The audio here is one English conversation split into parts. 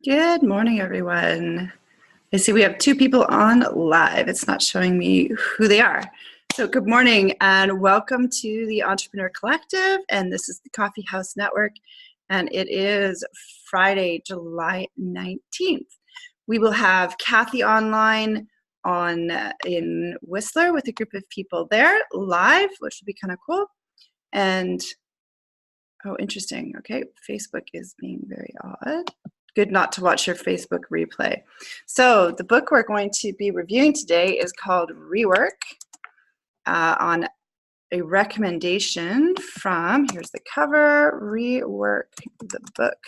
Good morning, everyone. I see we have two people on live. It's not showing me who they are. So good morning and welcome to the Entrepreneur Collective, and this is the Coffee House Network, and it is Friday, July 19th. We will have Kathy online in Whistler with a group of people there live, which will be kind of cool. And oh, interesting. Okay, Facebook is being very odd. Good not to watch your Facebook replay. So the book we're going to be reviewing today is called REWORK, on a recommendation from, here's the cover, REWORK, the book.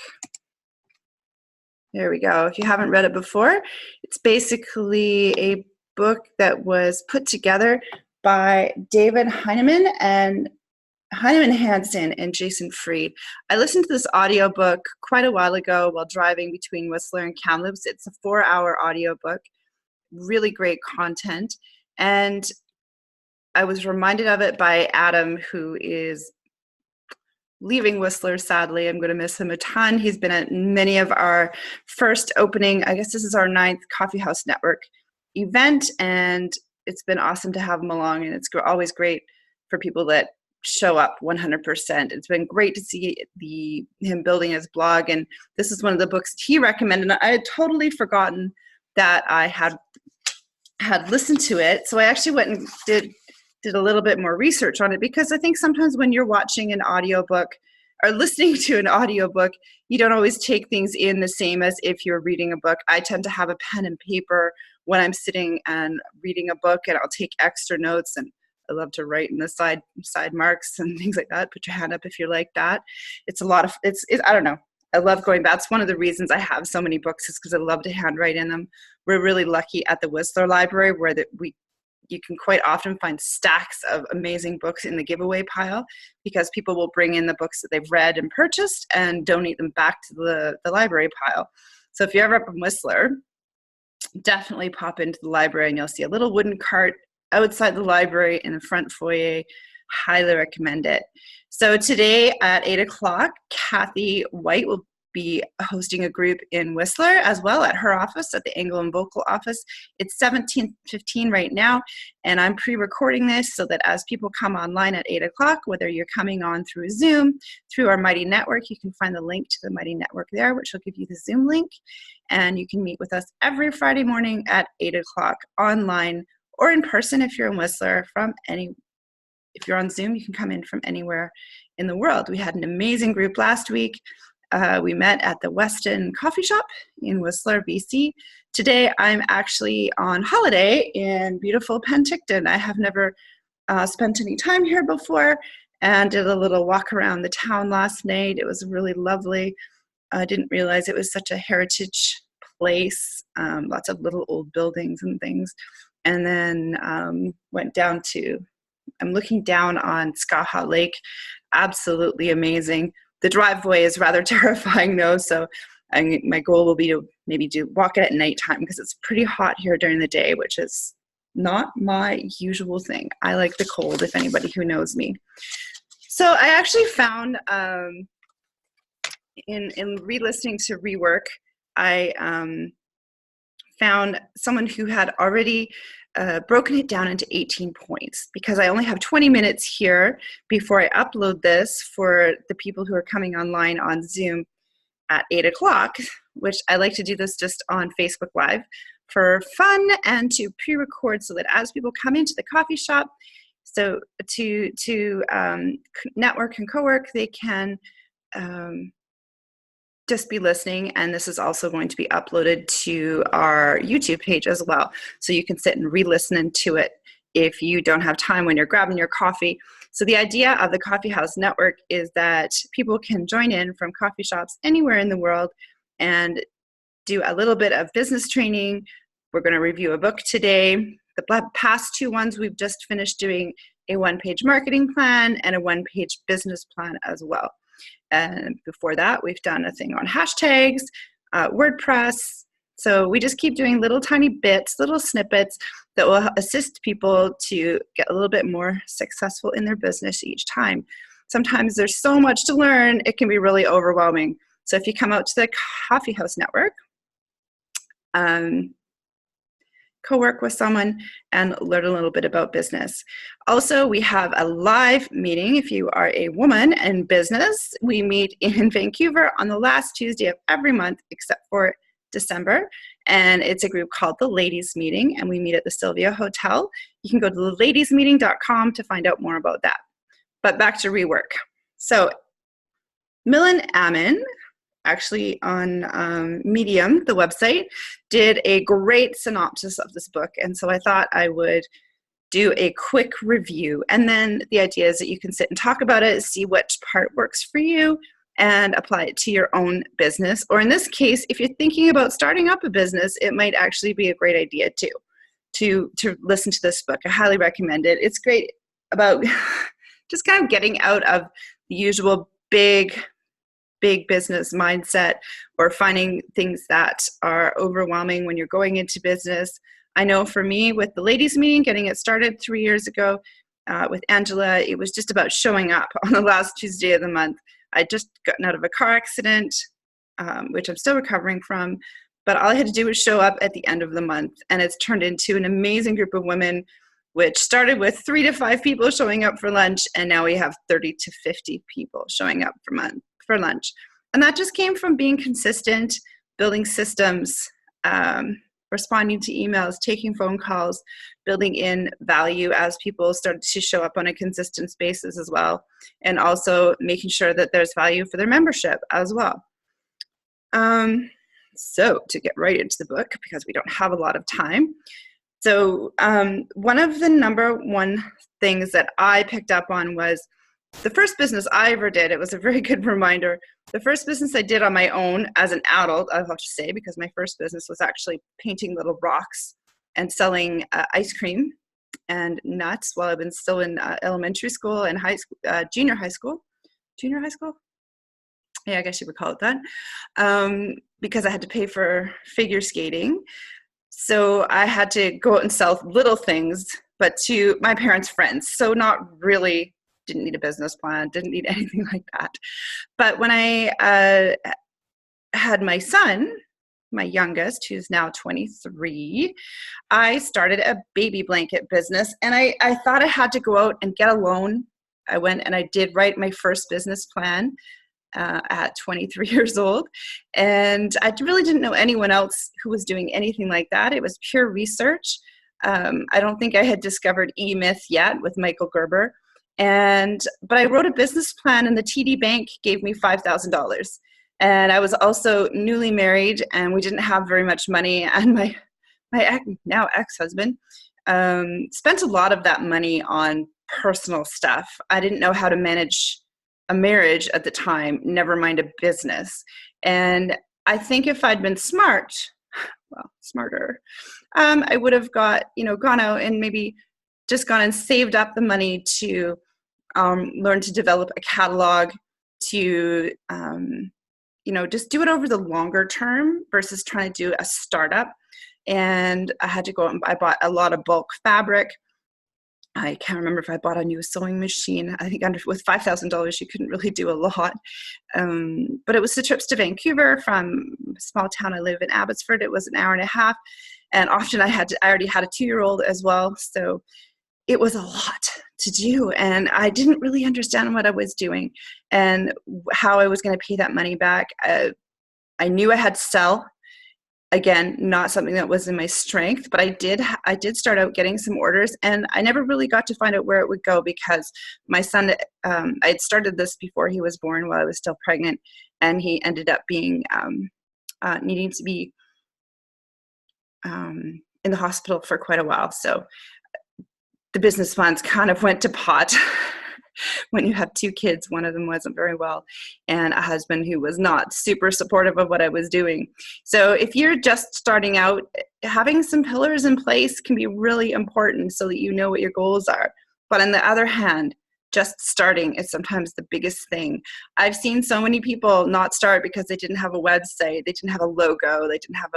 There we go. If you haven't read it before, it's basically a book that was put together by David Heinemann Hansen and Jason Fried. I listened to this audiobook quite a while ago while driving between Whistler and Kamloops. It's a 4-hour audiobook, really great content. And I was reminded of it by Adam, who is leaving Whistler, sadly. I'm going to miss him a ton. He's been at many of our first opening, I guess this is our 9th Coffee House Network event, and it's been awesome to have him along, and it's always great for people that show up 100%. It's been great to see him building his blog, and this is one of the books he recommended. I had totally forgotten that I had listened to it, so I actually went and did a little bit more research on it, because I think sometimes when you're watching an audiobook or listening to an audiobook, you don't always take things in the same as if you're reading a book. I tend to have a pen and paper when I'm sitting and reading a book, and I'll take extra notes, and I love to write in the side marks and things like that. Put your hand up if you're like that. It's a lot of, I don't know. I love going back. That's one of the reasons I have so many books, is because I love to handwrite in them. We're really lucky at the Whistler Library where you can quite often find stacks of amazing books in the giveaway pile, because people will bring in the books that they've read and purchased and donate them back to the library pile. So if you're ever up in Whistler, definitely pop into the library, and you'll see a little wooden cart outside the library in the front foyer. Highly recommend it. So today at 8 o'clock, Kathy White will be hosting a group in Whistler as well at her office, at the Angle and Vocal office. It's 17:15 right now, and I'm pre-recording this so that as people come online at 8 o'clock, whether you're coming on through Zoom, through our Mighty Network, you can find the link to the Mighty Network there, which will give you the Zoom link, and you can meet with us every Friday morning at 8 o'clock online or in person if you're in Whistler. If you're on Zoom, you can come in from anywhere in the world. We had an amazing group last week. We met at the Weston Coffee Shop in Whistler, BC. Today, I'm actually on holiday in beautiful Penticton. I have never spent any time here before, and did a little walk around the town last night. It was really lovely. I didn't realize it was such a heritage place, lots of little old buildings and things. And then went down I'm looking down on Skaha Lake. Absolutely amazing. The driveway is rather terrifying though, so my goal will be to maybe walk it at nighttime, because it's pretty hot here during the day, which is not my usual thing. I like the cold, if anybody who knows me. So I actually found, in re-listening to REWORK, I found someone who had already broken it down into 18 points, because I only have 20 minutes here before I upload this for the people who are coming online on Zoom at 8 o'clock, which I like to do this just on Facebook Live for fun and to pre-record, so that as people come into the coffee shop, so to network and co-work, they can just be listening. And this is also going to be uploaded to our YouTube page as well. So you can sit and re-listen to it if you don't have time when you're grabbing your coffee. So the idea of the Coffee House Network is that people can join in from coffee shops anywhere in the world and do a little bit of business training. We're going to review a book today. The past two ones, we've just finished doing a 1-page marketing plan and a 1-page business plan as well. And before that, we've done a thing on hashtags, WordPress. So we just keep doing little tiny bits, little snippets that will assist people to get a little bit more successful in their business each time. Sometimes there's so much to learn, it can be really overwhelming. So if you come out to the Coffee House Network, co-work with someone, and learn a little bit about business. Also, we have a live meeting. If you are a woman in business, we meet in Vancouver on the last Tuesday of every month except for December, and it's a group called the Ladies Meeting, and we meet at the Sylvia Hotel. You can go to ladiesmeeting.com to find out more about that. But back to REWORK. So Millen Ammon, actually on Medium, the website, did a great synopsis of this book. And so I thought I would do a quick review. And then the idea is that you can sit and talk about it, see which part works for you, and apply it to your own business. Or in this case, if you're thinking about starting up a business, it might actually be a great idea too, to listen to this book. I highly recommend it. It's great about just kind of getting out of the usual big business mindset, or finding things that are overwhelming when you're going into business. I know for me, with the Ladies Meeting, getting it started 3 years ago with Angela, it was just about showing up on the last Tuesday of the month. I'd just gotten out of a car accident, which I'm still recovering from, but all I had to do was show up at the end of the month, and it's turned into an amazing group of women, which started with 3 to 5 people showing up for lunch, and now we have 30 to 50 people showing up for lunch. And that just came from being consistent, building systems, responding to emails, taking phone calls, building in value as people started to show up on a consistent basis as well, and also making sure that there's value for their membership as well. So to get right into the book, because we don't have a lot of time. So one of the number one things that I picked up on was the first business I ever did. It was a very good reminder. The first business I did on my own as an adult, I'll have to say, because my first business was actually painting little rocks and selling ice cream and nuts while I've been still in elementary school and high school, junior high school. Yeah, I guess you would call it that, because I had to pay for figure skating. So I had to go out and sell little things, but to my parents' friends. So not really, didn't need a business plan, didn't need anything like that. But when I had my son, my youngest, who's now 23, I started a baby blanket business, and I thought I had to go out and get a loan. I went and I did write my first business plan at 23 years old. And I really didn't know anyone else who was doing anything like that. It was pure research. I don't think I had discovered E-Myth yet with Michael Gerber. But I wrote a business plan, and the TD Bank gave me $5,000. And I was also newly married, and we didn't have very much money. And my now ex-husband spent a lot of that money on personal stuff. I didn't know how to manage a marriage at the time, never mind a business. And I think if I'd been smarter, I would have gone out and maybe just gone and saved up the money to learn to develop a catalog, to just do it over the longer term versus trying to do a startup. And I had to go out and I bought a lot of bulk fabric. I can't remember if I bought a new sewing machine. I think with $5,000, you couldn't really do a lot. But it was the trips to Vancouver from a small town. I live in Abbotsford. It was an hour and a half. And often I already had a 2-year-old as well. So it was a lot to do. And I didn't really understand what I was doing and how I was going to pay that money back. I knew I had to sell. Again, not something that was in my strength, but I did start out getting some orders, and I never really got to find out where it would go because my son, I had started this before he was born while I was still pregnant, and he ended up being needing to be in the hospital for quite a while. So the business plans kind of went to pot. When you have 2 kids, one of them wasn't very well, and a husband who was not super supportive of what I was doing. So if you're just starting out, having some pillars in place can be really important so that you know what your goals are. But on the other hand, just starting is sometimes the biggest thing. I've seen so many people not start because they didn't have a website, they didn't have a logo, they didn't have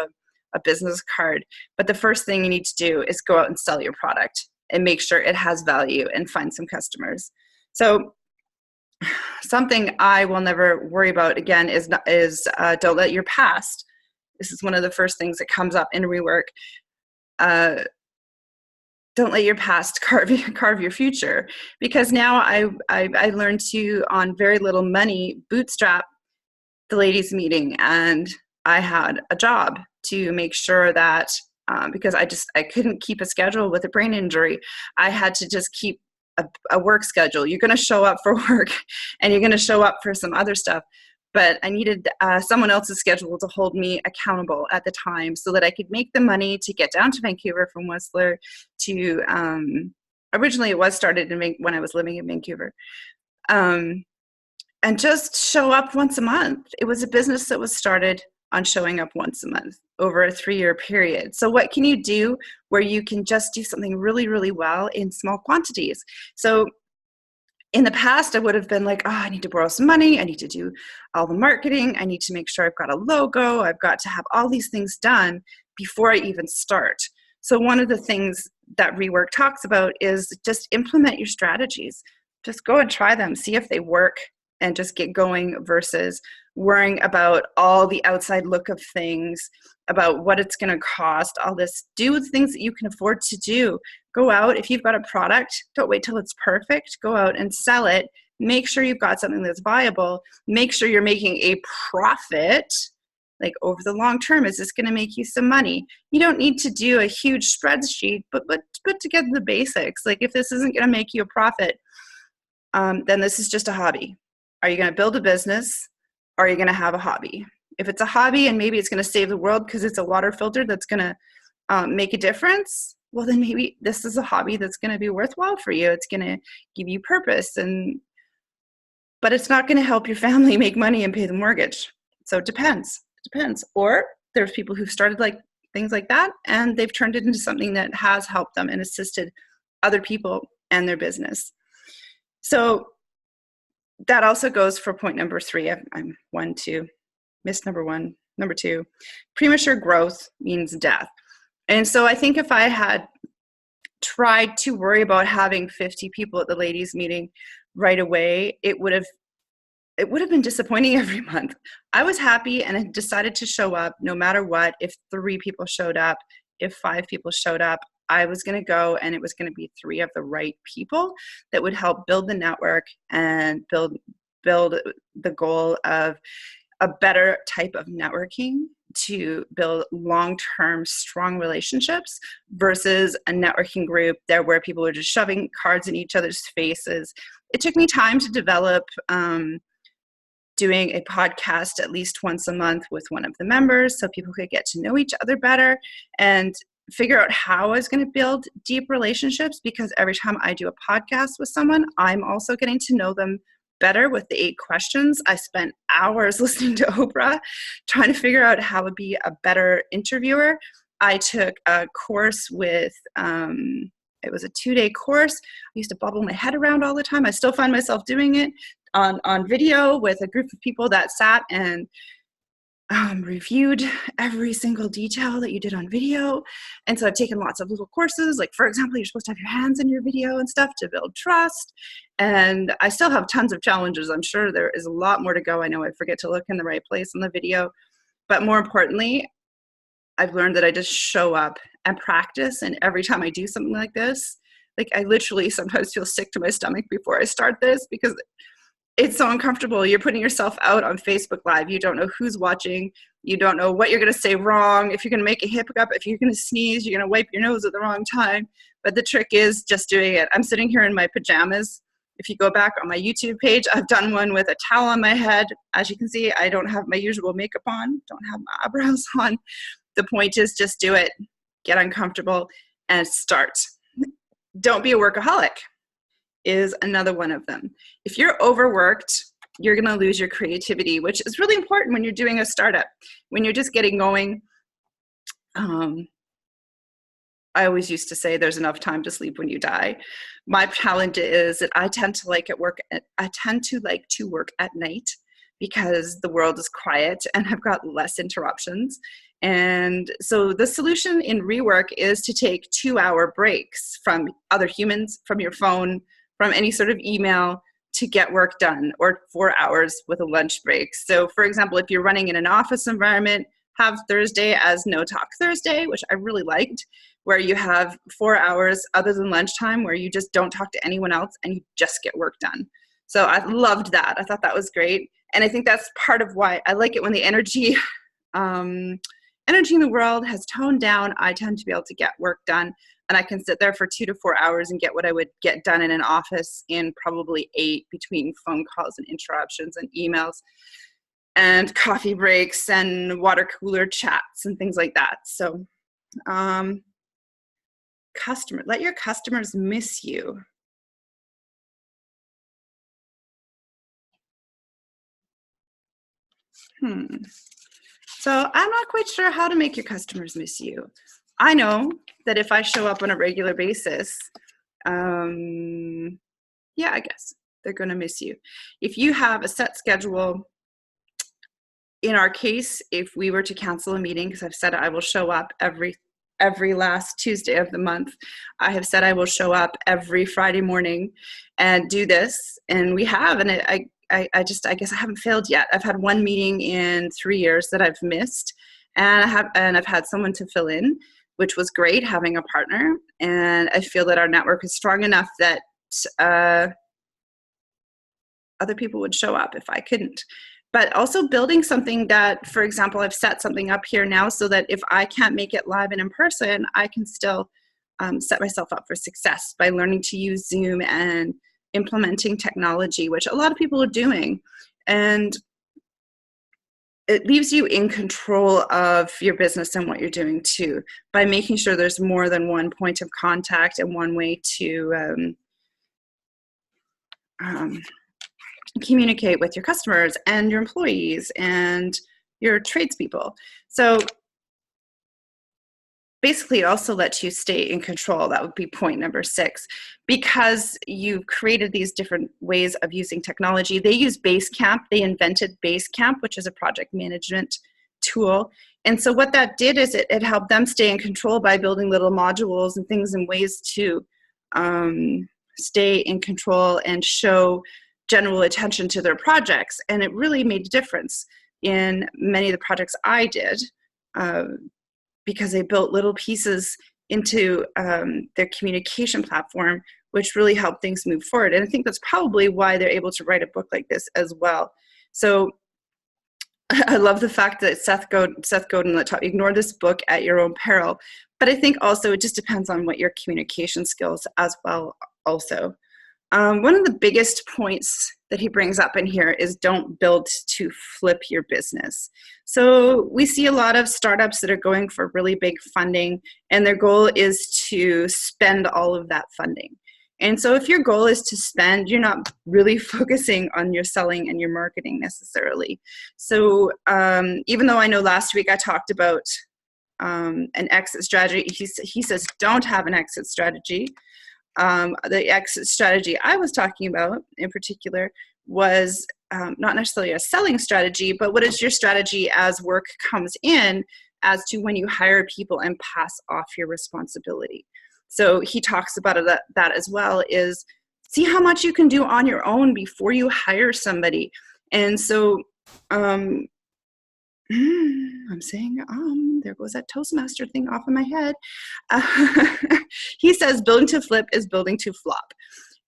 a business card. But the first thing you need to do is go out and sell your product and make sure it has value and find some customers. So something I will never worry about again is don't let your past This is one of the first things that comes up in rework. Don't let your past carve your future, because now I learned to, on very little money, bootstrap the ladies meeting, and I had a job to make sure that because I couldn't keep a schedule with a brain injury. I had to just keep a work schedule. You're going to show up for work and you're going to show up for some other stuff. But I needed someone else's schedule to hold me accountable at the time so that I could make the money to get down to Vancouver from Whistler to, originally it was started when I was living in Vancouver, and just show up once a month. It was a business that was started on showing up once a month over a 3-year period. So what can you do where you can just do something really, really well in small quantities? So in the past, I would have been like, oh, I need to borrow some money. I need to do all the marketing. I need to make sure I've got a logo. I've got to have all these things done before I even start. So one of the things that Rework talks about is just implement your strategies. Just go and try them, see if they work, and just get going versus worrying about all the outside look of things, about what it's going to cost, all this. Do the things that you can afford to do. Go out. If you've got a product, don't wait till it's perfect. Go out and sell it. Make sure you've got something that's viable. Make sure you're making a profit. Like over the long term, is this going to make you some money? You don't need to do a huge spreadsheet, but put together the basics. Like if this isn't going to make you a profit, then this is just a hobby. Are you going to build a business, or are you going to have a hobby? If it's a hobby and maybe it's going to save the world because it's a water filter that's going to make a difference, well, then maybe this is a hobby that's going to be worthwhile for you. It's going to give you purpose, but it's not going to help your family make money and pay the mortgage. So it depends. It depends. Or there's people who've started like things like that, and they've turned it into something that has helped them and assisted other people and their business. So that also goes for point number 3. I'm 1, 2, missed number 1. Number 2, premature growth means death. And so I think if I had tried to worry about having 50 people at the ladies meeting right away, it would have been disappointing every month. I was happy and I decided to show up no matter what. If 3 people showed up, if 5 people showed up, I was going to go, and it was going to be 3 of the right people that would help build the network and build the goal of a better type of networking to build long-term strong relationships versus a networking group there where people are just shoving cards in each other's faces. It took me time to develop doing a podcast at least once a month with one of the members so people could get to know each other better and figure out how I was going to build deep relationships, because every time I do a podcast with someone, I'm also getting to know them better with the 8 questions. I spent hours listening to Oprah trying to figure out how to be a better interviewer. I took a course with, it was a 2-day course. I used to bobble my head around all the time. I still find myself doing it on video with a group of people that sat and reviewed every single detail that you did on video. And so I've taken lots of little courses. Like, for example, you're supposed to have your hands in your video and stuff to build trust. And I still have tons of challenges. I'm sure there is a lot more to go. I know I forget to look in the right place on the video. But more importantly, I've learned that I just show up and practice. And every time I do something like this, like I literally sometimes feel sick to my stomach before I start this because it's so uncomfortable. You're putting yourself out on Facebook Live. You don't know who's watching. You don't know what you're going to say wrong. If you're going to make a hiccup, if you're going to sneeze, you're going to wipe your nose at the wrong time. But the trick is just doing it. I'm sitting here in my pajamas. If you go back on my YouTube page, I've done one with a towel on my head. As you can see, I don't have my usual makeup on, don't have my eyebrows on. The point is just do it, get uncomfortable, and start. Don't be a workaholic is another one of them. If you're overworked, you're going to lose your creativity, which is really important when you're doing a startup. When you're just getting going, I always used to say there's enough time to sleep when you die. My challenge is that I tend to like to work at night because the world is quiet and I've got less interruptions. And so the solution in Rework is to take 2-hour breaks from other humans, from your phone, from any sort of email to get work done, or 4 hours with a lunch break. So for example, if you're running in an office environment, have Thursday as No Talk Thursday, which I really liked, where you have 4 hours other than lunchtime where you just don't talk to anyone else and you just get work done. So I loved that. I thought that was great. And I think that's part of why I like it when the energy in the world has toned down. I tend to be able to get work done, and I can sit there for 2 to 4 hours and get what I would get done in an office in probably 8, between phone calls and interruptions and emails and coffee breaks and water cooler chats and things like that. So let your customers miss you. So I'm not quite sure how to make your customers miss you. I know that if I show up on a regular basis, yeah, I guess they're going to miss you. If you have a set schedule, in our case, if we were to cancel a meeting, because I've said I will show up every last Tuesday of the month, I have said I will show up every Friday morning and do this, and we have, and I guess I haven't failed yet. I've had one meeting in 3 years that I've missed, and I've had someone to fill in, which was great, having a partner. And I feel that our network is strong enough that other people would show up if I couldn't. But also building something that, for example, I've set something up here now so that if I can't make it live and in person, I can still set myself up for success by learning to use Zoom and implementing technology, which a lot of people are doing. And it leaves you in control of your business and what you're doing too, by making sure there's more than one point of contact and one way to communicate with your customers and your employees and your tradespeople. So basically, it also lets you stay in control. That would be point number 6. Because you've created these different ways of using technology. They use Basecamp. They invented Basecamp, which is a project management tool. And so what that did is it helped them stay in control by building little modules and things and ways to stay in control and show general attention to their projects. And it really made a difference in many of the projects I did. Because they built little pieces into their communication platform, which really helped things move forward. And I think that's probably why they're able to write a book like this as well. So I love the fact that Seth Godin at top, ignore this book at your own peril. But I think also it just depends on what your communication skills as well also. One of the biggest points that he brings up in here is don't build to flip your business. So we see a lot of startups that are going for really big funding, and their goal is to spend all of that funding. And so if your goal is to spend, you're not really focusing on your selling and your marketing necessarily. So even though I know last week I talked about an exit strategy, he says don't have an exit strategy. The exit strategy I was talking about in particular was not necessarily a selling strategy, but what is your strategy as work comes in as to when you hire people and pass off your responsibility. So he talks about that as well, is see how much you can do on your own before you hire somebody. And so I'm saying, there goes that Toastmaster thing off in my head. He says building to flip is building to flop.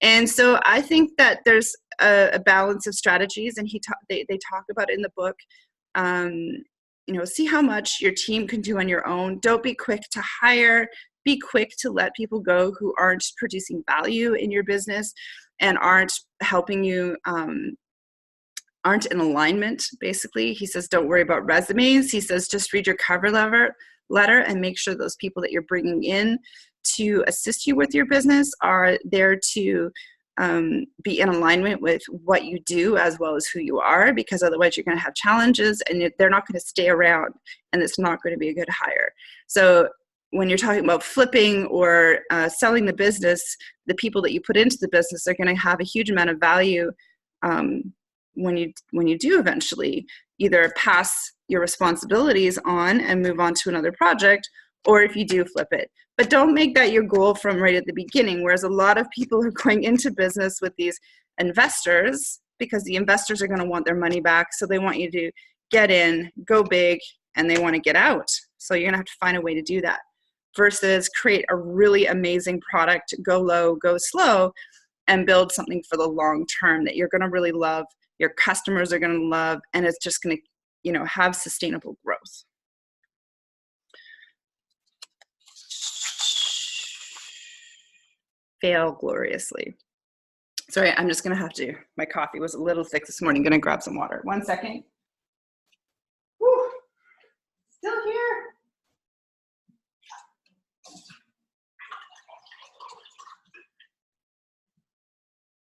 And so I think that there's a balance of strategies, and they talk about it in the book. See how much your team can do on your own. Don't be quick to hire. Be quick to let people go who aren't producing value in your business and aren't helping you, aren't in alignment, basically. He says, don't worry about resumes. He says, just read your cover letter and make sure those people that you're bringing in to assist you with your business are there to be in alignment with what you do as well as who you are, because otherwise you're going to have challenges and they're not going to stay around, and it's not going to be a good hire. So when you're talking about flipping or selling the business, the people that you put into the business are going to have a huge amount of value when you do eventually either pass your responsibilities on and move on to another project, or if you do flip it. But don't make that your goal from right at the beginning, whereas a lot of people are going into business with these investors because the investors are going to want their money back, so they want you to get in, go big, and they want to get out. So you're going to have to find a way to do that versus create a really amazing product, go low, go slow, and build something for the long term that you're going to really love, your customers are going to love, and it's just going to, you know, have sustainable growth. Fail gloriously. Sorry, I'm just going to have to, my coffee was a little thick this morning. Going to grab some water. 1 second. Whew. Still here.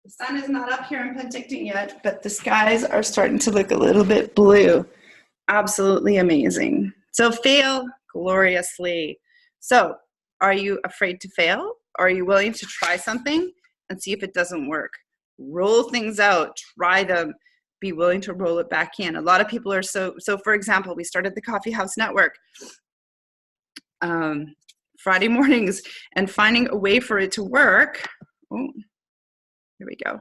The sun is not up here in Penticton yet, but the skies are starting to look a little bit blue. Absolutely amazing. So fail gloriously. So are you afraid to fail? Are you willing to try something and see if it doesn't work? Roll things out, try them, be willing to roll it back in. A lot of people are so for example, we started the Coffee House Network Friday mornings, and finding a way for it to work. Oh, here we go.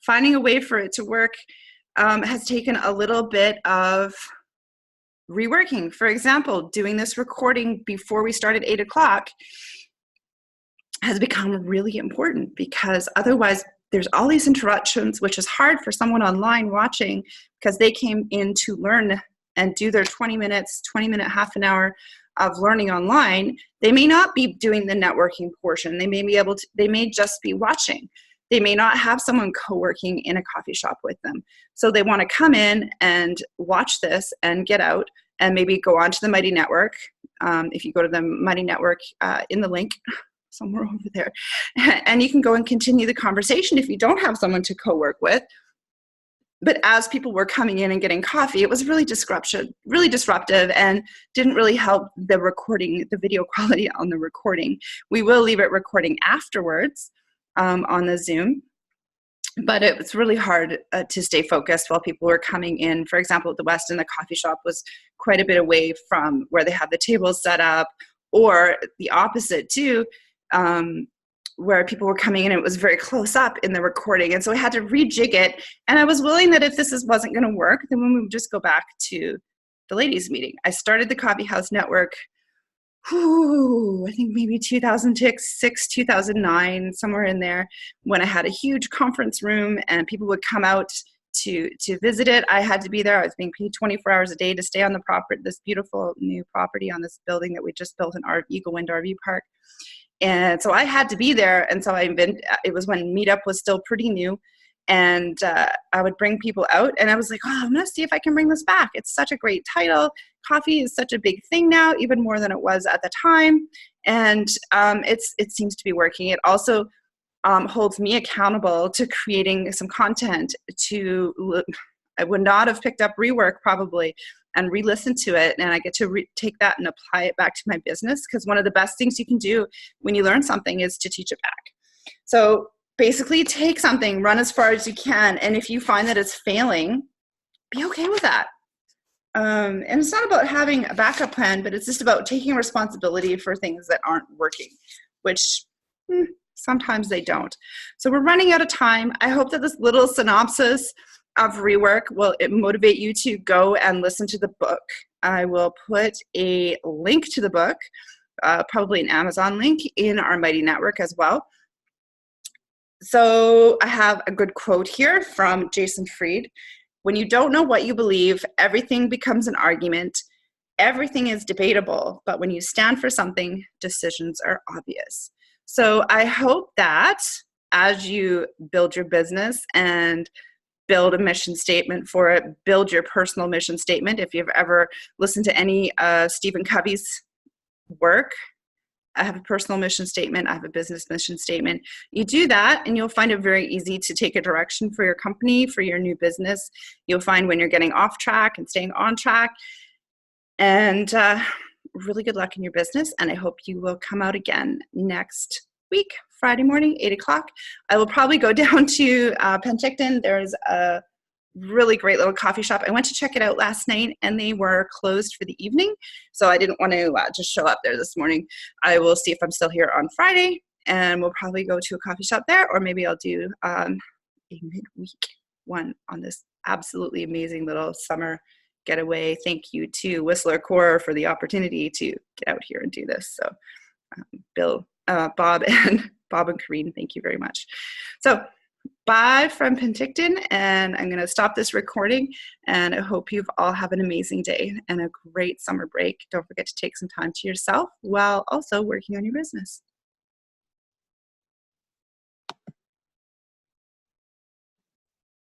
Finding a way for it to work has taken a little bit of reworking. For example, doing this recording before we start at 8 o'clock has become really important, because otherwise there's all these interruptions, which is hard for someone online watching, because they came in to learn and do their 20 minute, half an hour of learning online. They may not be doing the networking portion. They may be able to, they may just be watching. They may not have someone co-working in a coffee shop with them. So they want to come in and watch this and get out and maybe go on to the Mighty Network. If you go to the Mighty Network in the link somewhere over there, and you can go and continue the conversation if you don't have someone to co-work with. But as people were coming in and getting coffee, it was really disruptive, and didn't really help the recording, the video quality on the recording. We will leave it recording afterwards on the Zoom, but it was really hard to stay focused while people were coming in. For example, at the West End, the coffee shop was quite a bit away from where they had the tables set up, or the opposite too, where people were coming in and it was very close up in the recording. And so I had to rejig it. And I was willing that if this wasn't going to work, then we would just go back to the ladies' meeting. I started the Coffee House Network, I think maybe 2006, 2009, somewhere in there, when I had a huge conference room and people would come out to visit it. I had to be there. I was being paid 24 hours a day to stay on the property, this beautiful new property on this building that we just built in our Eagle Wind RV Park. And so I had to be there. And so it was when Meetup was still pretty new. And I would bring people out, and I was like, oh, I'm going to see if I can bring this back. It's such a great title. Coffee is such a big thing now, even more than it was at the time. And it seems to be working. It also holds me accountable to creating some content. I would not have picked up REWORK probably and re-listen to it, and I get to take that and apply it back to my business, because one of the best things you can do when you learn something is to teach it back. So basically, take something, run as far as you can, and if you find that it's failing, be okay with that. And it's not about having a backup plan, but it's just about taking responsibility for things that aren't working, which sometimes they don't. So we're running out of time. I hope that this little synopsis of REWORK will motivate you to go and listen to the book. I will put a link to the book, probably an Amazon link, in our Mighty Network as well. So I have a good quote here from Jason Fried. When you don't know what you believe, everything becomes an argument. Everything is debatable, but when you stand for something, decisions are obvious. So I hope that as you build your business and build a mission statement for it, build your personal mission statement. If you've ever listened to any Stephen Covey's work, I have a personal mission statement, I have a business mission statement. You do that and you'll find it very easy to take a direction for your company, for your new business. You'll find when you're getting off track and staying on track. And really good luck in your business. And I hope you will come out again next week, Friday morning, 8 o'clock. I will probably go down to Penticton. There's a really great little coffee shop. I went to check it out last night and they were closed for the evening. So I didn't want to just show up there this morning. I will see if I'm still here on Friday, and we'll probably go to a coffee shop there, or maybe I'll do a midweek one on this absolutely amazing little summer getaway. Thank you to Whistler Core for the opportunity to get out here and do this. So Bob and Karine, thank you very much. So bye from Penticton, and I'm going to stop this recording, and I hope you all have an amazing day and a great summer break. Don't forget to take some time to yourself while also working on your business.